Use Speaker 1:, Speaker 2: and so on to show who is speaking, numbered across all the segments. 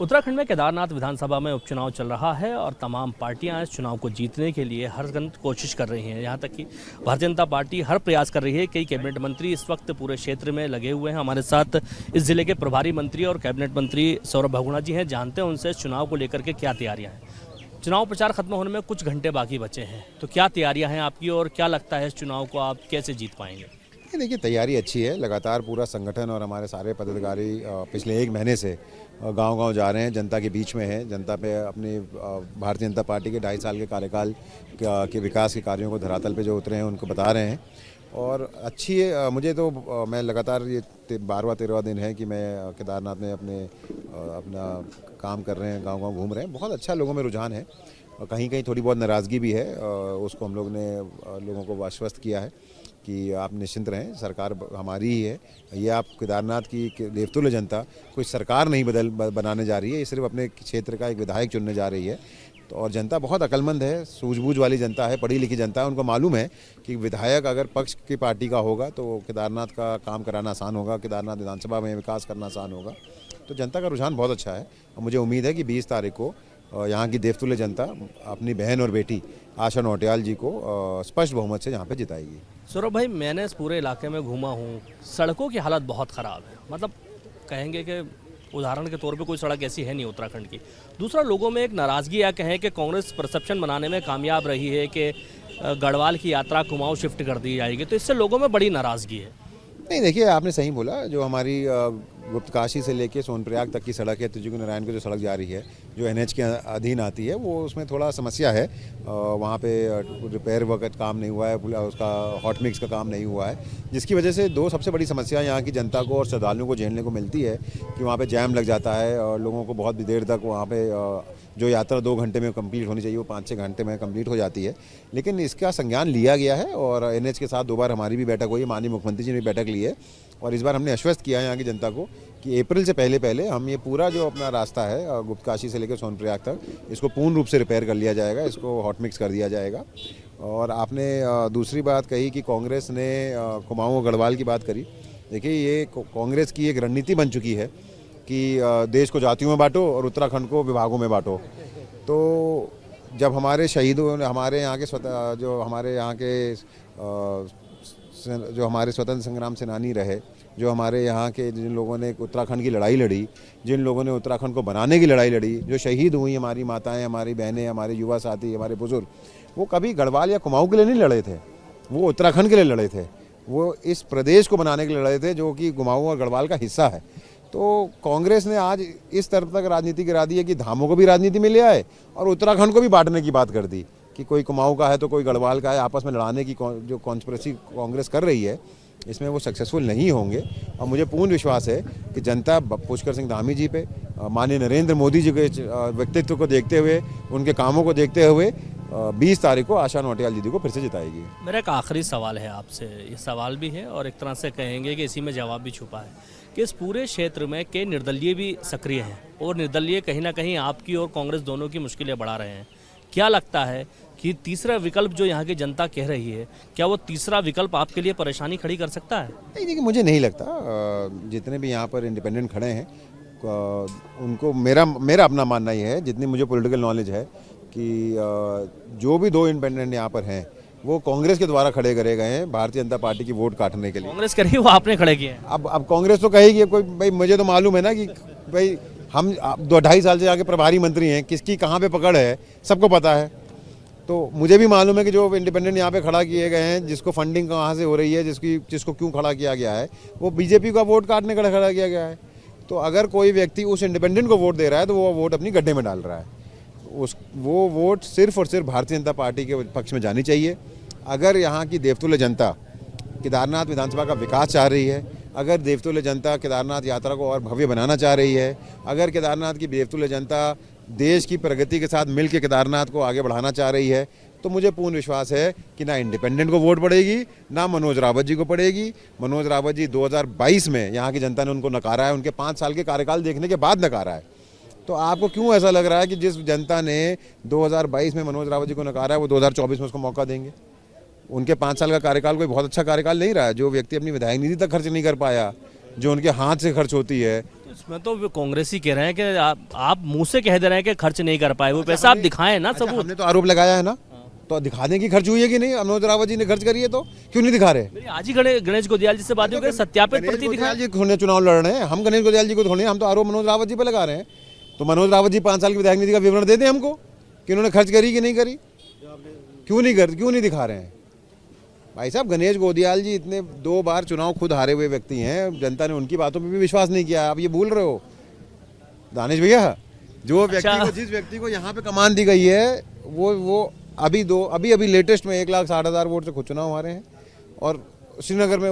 Speaker 1: उत्तराखंड में केदारनाथ विधानसभा में उपचुनाव चल रहा है और तमाम पार्टियां इस चुनाव को जीतने के लिए हर कोशिश कर रही हैं। यहां तक कि भारतीय जनता पार्टी हर प्रयास कर रही है। कई कैबिनेट मंत्री इस वक्त पूरे क्षेत्र में लगे हुए हैं। हमारे साथ इस जिले के प्रभारी मंत्री और कैबिनेट मंत्री सौरभ बहुगुणा जी हैं। जानते हैं उनसे इस चुनाव को लेकर के क्या तैयारियाँ हैं। चुनाव प्रचार खत्म होने में कुछ घंटे बाकी बचे हैं, तो क्या तैयारियाँ हैं आपकी और क्या लगता है इस चुनाव को आप कैसे जीत पाएंगे?
Speaker 2: देखिए, तैयारी अच्छी है। लगातार पूरा संगठन और हमारे सारे पदाधिकारी पिछले 1 महीने से गांव-गांव जा रहे हैं, जनता के बीच में हैं। जनता पे अपनी भारतीय जनता पार्टी के 2.5 साल के कार्यकाल के विकास के कार्यों को धरातल पे जो उतरे हैं उनको बता रहे हैं। और अच्छी है। मुझे तो मैं लगातार ये 12वां-13वां दिन है कि मैं केदारनाथ में अपना काम कर रहे हैं, गांव-गांव घूम रहे हैं। बहुत अच्छा लोगों में रुझान है और कहीं-कहीं थोड़ी बहुत नाराज़गी भी है। उसको हम लोग ने लोगों को आश्वस्त किया है कि आप निश्चिंत रहें, सरकार हमारी ही है। ये आप केदारनाथ की देवतुल्य जनता कोई सरकार नहीं बनाने जा रही है, ये सिर्फ अपने क्षेत्र का एक विधायक चुनने जा रही है। तो और जनता बहुत अक्लमंद है, सूझबूझ वाली जनता है, पढ़ी लिखी जनता है। उनको मालूम है कि विधायक अगर पक्ष की पार्टी का होगा तो केदारनाथ का काम कराना आसान होगा, केदारनाथ विधानसभा में विकास करना आसान होगा। तो जनता का रुझान बहुत अच्छा है और मुझे उम्मीद है कि 20 तारीख को यहाँ की देवतुल्य जनता अपनी बहन और बेटी आशा नौटियाल जी को स्पष्ट बहुमत से यहाँ पे जिताएगी।
Speaker 1: सौरभ भाई, मैंने इस पूरे इलाके में घूमा हूँ, सड़कों की हालत बहुत ख़राब है। मतलब कहेंगे कि उदाहरण के तौर पे कोई सड़क ऐसी है नहीं उत्तराखंड की। दूसरा, लोगों में एक नाराज़गी या कहें कि कांग्रेस परसेप्शन बनाने में कामयाब रही है कि गढ़वाल की यात्रा कुमाऊं शिफ्ट कर दी जाएगी, तो इससे लोगों में बड़ी नाराज़गी है।
Speaker 2: नहीं, देखिए, आपने सही बोला। जो हमारी गुप्तकाशी से लेके सोनप्रयाग तक की सड़क है, त्रिजुगी नारायण को जो सड़क जा रही है, जो NH के अधीन आती है, वो उसमें थोड़ा समस्या है। वहाँ पे रिपेयर वर्क काम नहीं हुआ है, उसका हॉट मिक्स का काम नहीं हुआ है, जिसकी वजह से 2 सबसे बड़ी समस्या यहाँ की जनता को और श्रद्धालुओं को झेलने को मिलती है कि वहाँ पे जैम लग जाता है और लोगों को बहुत देर तक वहाँ पे जो यात्रा 2 घंटे में कंप्लीट होनी चाहिए वो 5-6 घंटे में कंप्लीट हो जाती है। लेकिन इसका संज्ञान लिया गया है और NH के साथ 2 बार हमारी भी बैठक हुई है, माननीय मुख्यमंत्री जी ने भी बैठक ली है और इस बार हमने आश्वस्त किया है यहाँ की जनता को कि अप्रैल से पहले हम ये पूरा जो अपना रास्ता है गुप्तकाशी से लेकर सोनप्रयाग तक, इसको पूर्ण रूप से रिपेयर कर लिया जाएगा, इसको हॉट मिक्स कर दिया जाएगा। और आपने दूसरी बात कही कि कांग्रेस ने कुमाऊं और गढ़वाल की बात करी। देखिए, ये कांग्रेस की एक रणनीति बन चुकी है कि देश को जातियों में बांटो और उत्तराखंड को विभागों में बांटो। तो जब हमारे शहीदों ने, हमारे यहाँ के जो हमारे स्वतंत्र संग्राम सेनानी रहे, जो हमारे यहाँ के जिन लोगों ने उत्तराखंड की लड़ाई लड़ी, जिन लोगों ने उत्तराखंड को बनाने की लड़ाई लड़ी, जो शहीद हुई, हमारी माताएं, हमारी बहनें, हमारे युवा साथी, हमारे बुजुर्ग, वो कभी गढ़वाल या कुमाऊं के लिए नहीं लड़े थे, वो उत्तराखंड के लिए लड़े थे। वो इस प्रदेश को बनाने के लिए लड़े थे जो कि कुमाऊं और गढ़वाल का हिस्सा है। तो कांग्रेस ने आज इस तरफ तक राजनीति गिरा दी है कि धामों को भी राजनीति में ले आए और उत्तराखंड को भी बांटने की बात कर दी कि कोई कुमाऊं का है तो कोई गढ़वाल का है। आपस में लड़ाने की जो कॉन्स्पिरेसी कांग्रेस कर रही है, इसमें वो सक्सेसफुल नहीं होंगे। और मुझे पूर्ण विश्वास है कि जनता पुष्कर सिंह धामी जी पे, माननीय नरेंद्र मोदी जी के व्यक्तित्व को देखते हुए, उनके कामों को देखते हुए 20 तारीख को आशा नौटियाल दीदी को फिर से जिताएगी।
Speaker 1: मेरा एक आखिरी सवाल है आपसे, ये सवाल भी है और एक तरह से कहेंगे कि इसी में जवाब भी छुपा है कि इस पूरे क्षेत्र में कई निर्दलीय भी सक्रिय हैं और निर्दलीय कहीं ना कहीं आपकी और कांग्रेस दोनों की मुश्किलें बढ़ा रहे हैं। क्या लगता है कि तीसरा विकल्प जो यहाँ की जनता कह रही है, क्या वो तीसरा विकल्प आपके लिए परेशानी खड़ी कर सकता है?
Speaker 2: नहीं, देखिए, मुझे नहीं लगता। जितने भी यहाँ पर इंडिपेंडेंट खड़े हैं उनको मेरा अपना मानना ये है, जितनी मुझे पॉलिटिकल नॉलेज है, कि जो भी 2 इंडिपेंडेंट यहाँ पर हैं वो कांग्रेस के द्वारा खड़े करे गए हैं भारतीय जनता पार्टी की वोट काटने के लिए।
Speaker 1: कांग्रेस करी, वो आपने खड़े किए हैं।
Speaker 2: अब कांग्रेस तो कहेगी कोई, भाई मुझे तो मालूम है ना कि भाई हम 2-2.5 साल से आगे प्रभारी मंत्री हैं, किसकी कहाँ पे पकड़ है सबको पता है। तो मुझे भी मालूम है कि जो इंडिपेंडेंट यहाँ पे खड़ा किए गए हैं, जिसको फंडिंग कहाँ से हो रही है, जिसको क्यों खड़ा किया गया है, वो बीजेपी का वोट काटने का खड़ा किया गया है। तो अगर कोई व्यक्ति उस इंडिपेंडेंट को वोट दे रहा है तो वो वोट अपनी गड्ढे में डाल रहा है। वो वोट सिर्फ और सिर्फ भारतीय जनता पार्टी के पक्ष में जानी चाहिए। अगर यहाँ की देवतुल्य जनता केदारनाथ विधानसभा का विकास चाह रही है, अगर देवतुल्य जनता केदारनाथ यात्रा को और भव्य बनाना चाह रही है, अगर केदारनाथ की देवतुल्य जनता देश की प्रगति के साथ मिलकर केदारनाथ को आगे बढ़ाना चाह रही है, तो मुझे पूर्ण विश्वास है कि ना इंडिपेंडेंट को वोट पड़ेगी, ना मनोज रावत जी को पड़ेगी। मनोज रावत जी 2022 में यहाँ की जनता ने उनको नकारा है, उनके 5 साल के कार्यकाल देखने के बाद नकारा है। तो आपको क्यों ऐसा लग रहा है कि जिस जनता ने 2022 में मनोज रावत जी को नकारा है वो 2024 में उसको मौका देंगे? उनके 5 साल का कार्यकाल कोई बहुत अच्छा कार्यकाल नहीं रहा है। जो व्यक्ति अपनी विधायक निधि तक खर्च नहीं कर पाया, जो उनके हाथ से खर्च होती है,
Speaker 1: इसमें तो वो कांग्रेस ही कह रहे हैं कि आप मुंह से कह दे रहे हैं कि खर्च नहीं कर पाए, वो पैसा आप दिखाएं ना सबूत।
Speaker 2: हमने तो आरोप लगाया है ना, तो दिखा दें कि खर्च हुई है कि नहीं। मनोज रावत जी ने खर्च करी है तो क्यों नहीं दिखा रहे?
Speaker 1: मेरी आज ही गणेश गोदियाल जी से बात हुई, सत्यापित प्रति दिखाएं।
Speaker 2: जी थोड़े चुनाव लड़ रहे हैं, हम गणेश गोदियाल जी को थोड़े, हम तो आरोप मनोज रावत जी पे लगा रहे हैं। तो मनोज रावत जी 5 साल की विधायक निधि का विवरण दे दें हमको कि उन्होंने खर्च करी कि नहीं करी। क्यों नहीं दिखा रहे हैं? भाई साहब, गणेश गोदियाल जी इतने 2 बार चुनाव खुद हारे हुए व्यक्ति हैं, जनता ने उनकी बातों पे भी विश्वास नहीं किया। आप ये भूल रहे हो दानिश भैया। जो व्यक्ति को, जिस व्यक्ति को यहाँ पे कमान दी गई है, वो अभी लेटेस्ट में 1,60,000 वोट से खुद चुनाव हारे हैं और श्रीनगर में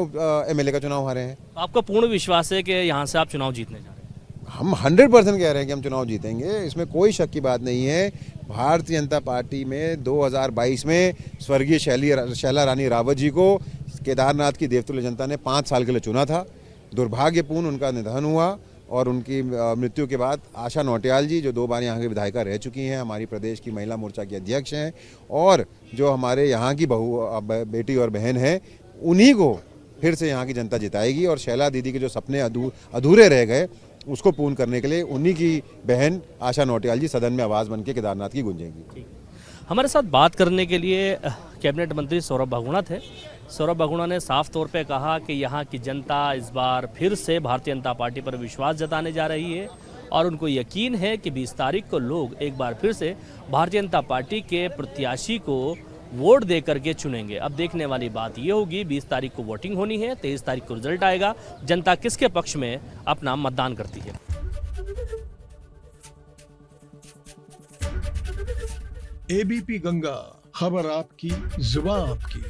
Speaker 2: एमएलए का चुनाव हारे हैं।
Speaker 1: आपका पूर्ण विश्वास है कि यहाँ से आप चुनाव जीतने जा रहे हैं?
Speaker 2: हम 100% कह रहे हैं कि हम चुनाव जीतेंगे, इसमें कोई शक की बात नहीं है। भारतीय जनता पार्टी में 2022 में स्वर्गीय शैला रानी रावत जी को केदारनाथ की देवतुल्य जनता ने 5 साल के लिए चुना था। दुर्भाग्यपूर्ण उनका निधन हुआ और उनकी मृत्यु के बाद आशा नौटियाल जी, जो 2 बार यहाँ की विधायिका रह चुकी हैं, हमारी प्रदेश की महिला मोर्चा की अध्यक्ष हैं, और जो हमारे यहाँ की बेटी और बहन है, उन्हीं को फिर से यहाँ की जनता जिताएगी। और शैला दीदी के जो सपने अधूरे रह गए, उसको पूर्ण करने के लिए उन्हीं की बहन आशा नौटियाल जी सदन में आवाज़ बन के केदारनाथ की गूंजेंगी।
Speaker 1: हमारे साथ बात करने के लिए कैबिनेट मंत्री सौरभ बागुणा थे। सौरभ बागुणा ने साफ तौर पे कहा कि यहाँ की जनता इस बार फिर से भारतीय जनता पार्टी पर विश्वास जताने जा रही है और उनको यकीन है कि 20 तारीख को लोग एक बार फिर से भारतीय जनता पार्टी के प्रत्याशी को वोट दे करके चुनेंगे। अब देखने वाली बात ये होगी, 20 तारीख को वोटिंग होनी है, 23 तारीख को रिजल्ट आएगा, जनता किसके पक्ष में अपना मतदान करती है।
Speaker 3: एबीपी गंगा, खबर आपकी, जुबान आपकी।